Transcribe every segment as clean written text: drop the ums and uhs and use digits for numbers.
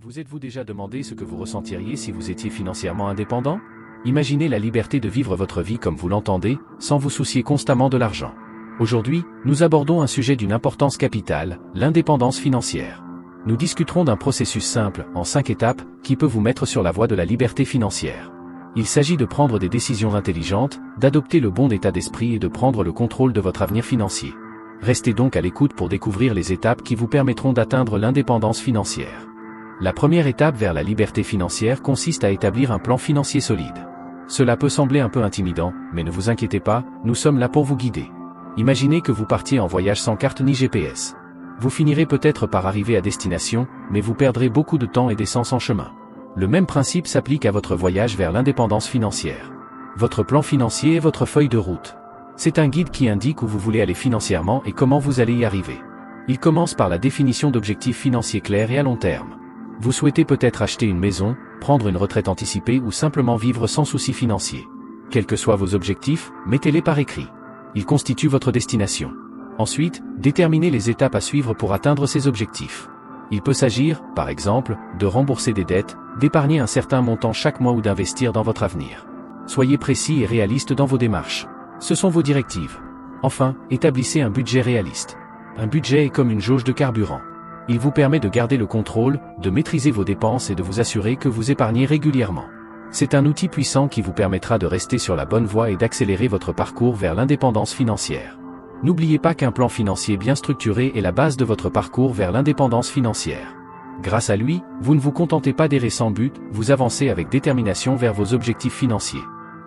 Vous êtes-vous déjà demandé ce que vous ressentiriez si vous étiez financièrement indépendant? Imaginez la liberté de vivre votre vie comme vous l'entendez, sans vous soucier constamment de l'argent. Aujourd'hui, nous abordons un sujet d'une importance capitale, l'indépendance financière. Nous discuterons d'un processus simple, en 5 étapes, qui peut vous mettre sur la voie de la liberté financière. Il s'agit de prendre des décisions intelligentes, d'adopter le bon état d'esprit et de prendre le contrôle de votre avenir financier. Restez donc à l'écoute pour découvrir les étapes qui vous permettront d'atteindre l'indépendance financière. La première étape vers la liberté financière consiste à établir un plan financier solide. Cela peut sembler un peu intimidant, mais ne vous inquiétez pas, nous sommes là pour vous guider. Imaginez que vous partiez en voyage sans carte ni GPS. Vous finirez peut-être par arriver à destination, mais vous perdrez beaucoup de temps et d'essence en chemin. Le même principe s'applique à votre voyage vers l'indépendance financière. Votre plan financier est votre feuille de route. C'est un guide qui indique où vous voulez aller financièrement et comment vous allez y arriver. Il commence par la définition d'objectifs financiers clairs et à long terme. Vous souhaitez peut-être acheter une maison, prendre une retraite anticipée ou simplement vivre sans soucis financiers. Quels que soient vos objectifs, mettez-les par écrit. Ils constituent votre destination. Ensuite, déterminez les étapes à suivre pour atteindre ces objectifs. Il peut s'agir, par exemple, de rembourser des dettes, d'épargner un certain montant chaque mois ou d'investir dans votre avenir. Soyez précis et réaliste dans vos démarches. Ce sont vos directives. Enfin, établissez un budget réaliste. Un budget est comme une jauge de carburant. Il vous permet de garder le contrôle, de maîtriser vos dépenses et de vous assurer que vous épargnez régulièrement. C'est un outil puissant qui vous permettra de rester sur la bonne voie et d'accélérer votre parcours vers l'indépendance financière. N'oubliez pas qu'un plan financier bien structuré est la base de votre parcours vers l'indépendance financière. Grâce à lui, vous ne vous contentez pas d'errer sans but, vous avancez avec détermination vers vos objectifs financiers.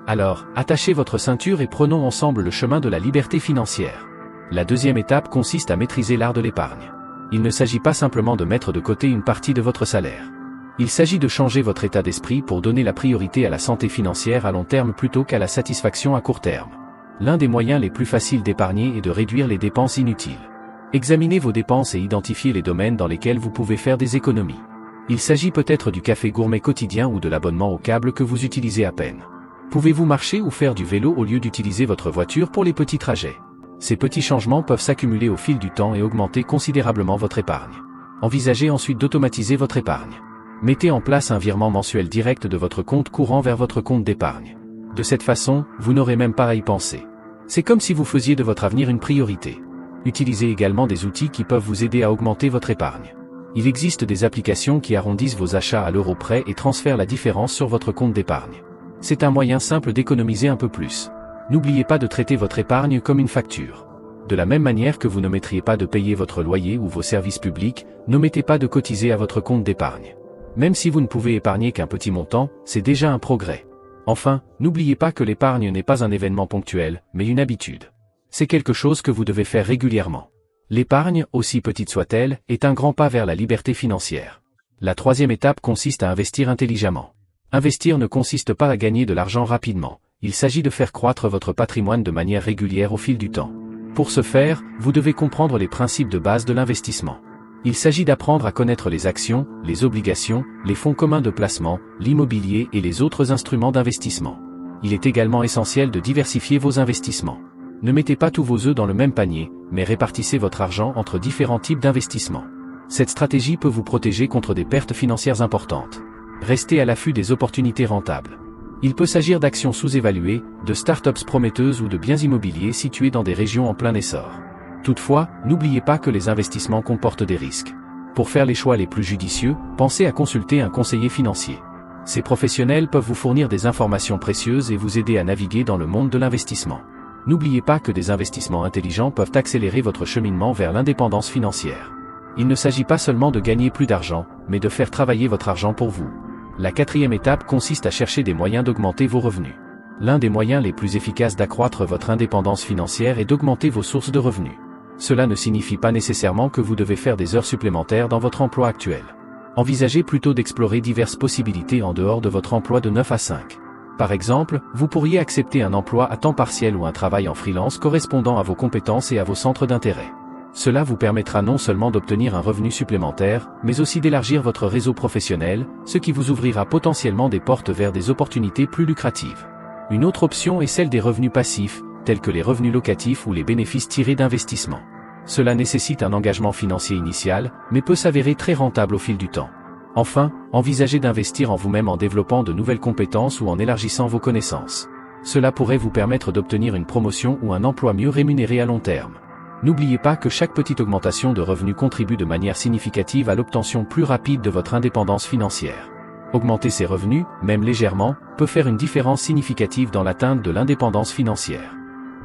Alors, attachez votre ceinture et prenons ensemble le chemin de la liberté financière. La deuxième étape consiste à maîtriser l'art de l'épargne. Il ne s'agit pas simplement de mettre de côté une partie de votre salaire. Il s'agit de changer votre état d'esprit pour donner la priorité à la santé financière à long terme plutôt qu'à la satisfaction à court terme. L'un des moyens les plus faciles d'épargner est de réduire les dépenses inutiles. Examinez vos dépenses et identifiez les domaines dans lesquels vous pouvez faire des économies. Il s'agit peut-être du café gourmet quotidien ou de l'abonnement au câble que vous utilisez à peine. Pouvez-vous marcher ou faire du vélo au lieu d'utiliser votre voiture pour les petits trajets? Ces petits changements peuvent s'accumuler au fil du temps et augmenter considérablement votre épargne. Envisagez ensuite d'automatiser votre épargne. Mettez en place un virement mensuel direct de votre compte courant vers votre compte d'épargne. De cette façon, vous n'aurez même pas à y penser. C'est comme si vous faisiez de votre avenir une priorité. Utilisez également des outils qui peuvent vous aider à augmenter votre épargne. Il existe des applications qui arrondissent vos achats à l'euro près et transfèrent la différence sur votre compte d'épargne. C'est un moyen simple d'économiser un peu plus. N'oubliez pas de traiter votre épargne comme une facture. De la même manière que vous n'omettriez pas de payer votre loyer ou vos services publics, n'omettez pas de cotiser à votre compte d'épargne. Même si vous ne pouvez épargner qu'un petit montant, c'est déjà un progrès. Enfin, n'oubliez pas que l'épargne n'est pas un événement ponctuel, mais une habitude. C'est quelque chose que vous devez faire régulièrement. L'épargne, aussi petite soit-elle, est un grand pas vers la liberté financière. La troisième étape consiste à investir intelligemment. Investir ne consiste pas à gagner de l'argent rapidement. Il s'agit de faire croître votre patrimoine de manière régulière au fil du temps. Pour ce faire, vous devez comprendre les principes de base de l'investissement. Il s'agit d'apprendre à connaître les actions, les obligations, les fonds communs de placement, l'immobilier et les autres instruments d'investissement. Il est également essentiel de diversifier vos investissements. Ne mettez pas tous vos œufs dans le même panier, mais répartissez votre argent entre différents types d'investissements. Cette stratégie peut vous protéger contre des pertes financières importantes. Restez à l'affût des opportunités rentables. Il peut s'agir d'actions sous-évaluées, de start-ups prometteuses ou de biens immobiliers situés dans des régions en plein essor. Toutefois, n'oubliez pas que les investissements comportent des risques. Pour faire les choix les plus judicieux, pensez à consulter un conseiller financier. Ces professionnels peuvent vous fournir des informations précieuses et vous aider à naviguer dans le monde de l'investissement. N'oubliez pas que des investissements intelligents peuvent accélérer votre cheminement vers l'indépendance financière. Il ne s'agit pas seulement de gagner plus d'argent, mais de faire travailler votre argent pour vous. La quatrième étape consiste à chercher des moyens d'augmenter vos revenus. L'un des moyens les plus efficaces d'accroître votre indépendance financière est d'augmenter vos sources de revenus. Cela ne signifie pas nécessairement que vous devez faire des heures supplémentaires dans votre emploi actuel. Envisagez plutôt d'explorer diverses possibilités en dehors de votre emploi de 9 à 5. Par exemple, vous pourriez accepter un emploi à temps partiel ou un travail en freelance correspondant à vos compétences et à vos centres d'intérêt. Cela vous permettra non seulement d'obtenir un revenu supplémentaire, mais aussi d'élargir votre réseau professionnel, ce qui vous ouvrira potentiellement des portes vers des opportunités plus lucratives. Une autre option est celle des revenus passifs, tels que les revenus locatifs ou les bénéfices tirés d'investissements. Cela nécessite un engagement financier initial, mais peut s'avérer très rentable au fil du temps. Enfin, envisagez d'investir en vous-même en développant de nouvelles compétences ou en élargissant vos connaissances. Cela pourrait vous permettre d'obtenir une promotion ou un emploi mieux rémunéré à long terme. N'oubliez pas que chaque petite augmentation de revenus contribue de manière significative à l'obtention plus rapide de votre indépendance financière. Augmenter ses revenus, même légèrement, peut faire une différence significative dans l'atteinte de l'indépendance financière.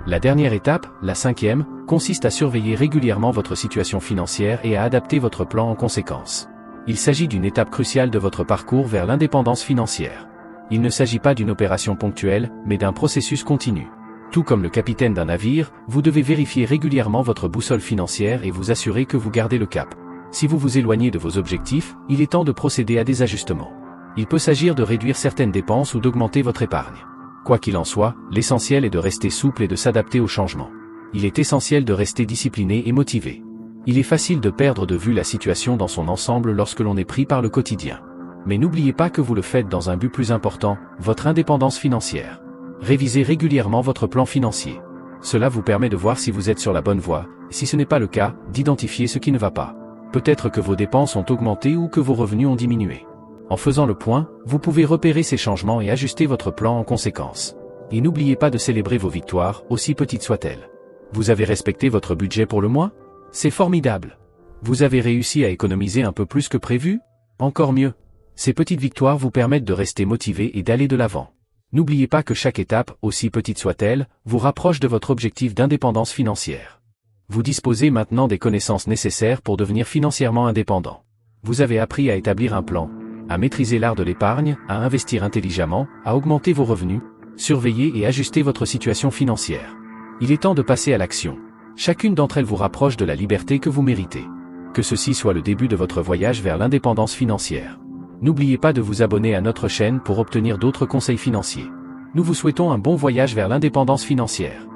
La dernière étape, la cinquième, consiste à surveiller régulièrement votre situation financière et à adapter votre plan en conséquence. Il s'agit d'une étape cruciale de votre parcours vers l'indépendance financière. Il ne s'agit pas d'une opération ponctuelle, mais d'un processus continu. Tout comme le capitaine d'un navire, vous devez vérifier régulièrement votre boussole financière et vous assurer que vous gardez le cap. Si vous vous éloignez de vos objectifs, il est temps de procéder à des ajustements. Il peut s'agir de réduire certaines dépenses ou d'augmenter votre épargne. Quoi qu'il en soit, l'essentiel est de rester souple et de s'adapter aux changements. Il est essentiel de rester discipliné et motivé. Il est facile de perdre de vue la situation dans son ensemble lorsque l'on est pris par le quotidien. Mais n'oubliez pas que vous le faites dans un but plus important, votre indépendance financière. Révisez régulièrement votre plan financier. Cela vous permet de voir si vous êtes sur la bonne voie, et si ce n'est pas le cas, d'identifier ce qui ne va pas. Peut-être que vos dépenses ont augmenté ou que vos revenus ont diminué. En faisant le point, vous pouvez repérer ces changements et ajuster votre plan en conséquence. Et n'oubliez pas de célébrer vos victoires, aussi petites soient-elles. Vous avez respecté votre budget pour le mois? C'est formidable. Vous avez réussi à économiser un peu plus que prévu? Encore mieux. Ces petites victoires vous permettent de rester motivé et d'aller de l'avant. N'oubliez pas que chaque étape, aussi petite soit-elle, vous rapproche de votre objectif d'indépendance financière. Vous disposez maintenant des connaissances nécessaires pour devenir financièrement indépendant. Vous avez appris à établir un plan, à maîtriser l'art de l'épargne, à investir intelligemment, à augmenter vos revenus, surveiller et ajuster votre situation financière. Il est temps de passer à l'action. Chacune d'entre elles vous rapproche de la liberté que vous méritez. Que ceci soit le début de votre voyage vers l'indépendance financière. N'oubliez pas de vous abonner à notre chaîne pour obtenir d'autres conseils financiers. Nous vous souhaitons un bon voyage vers l'indépendance financière.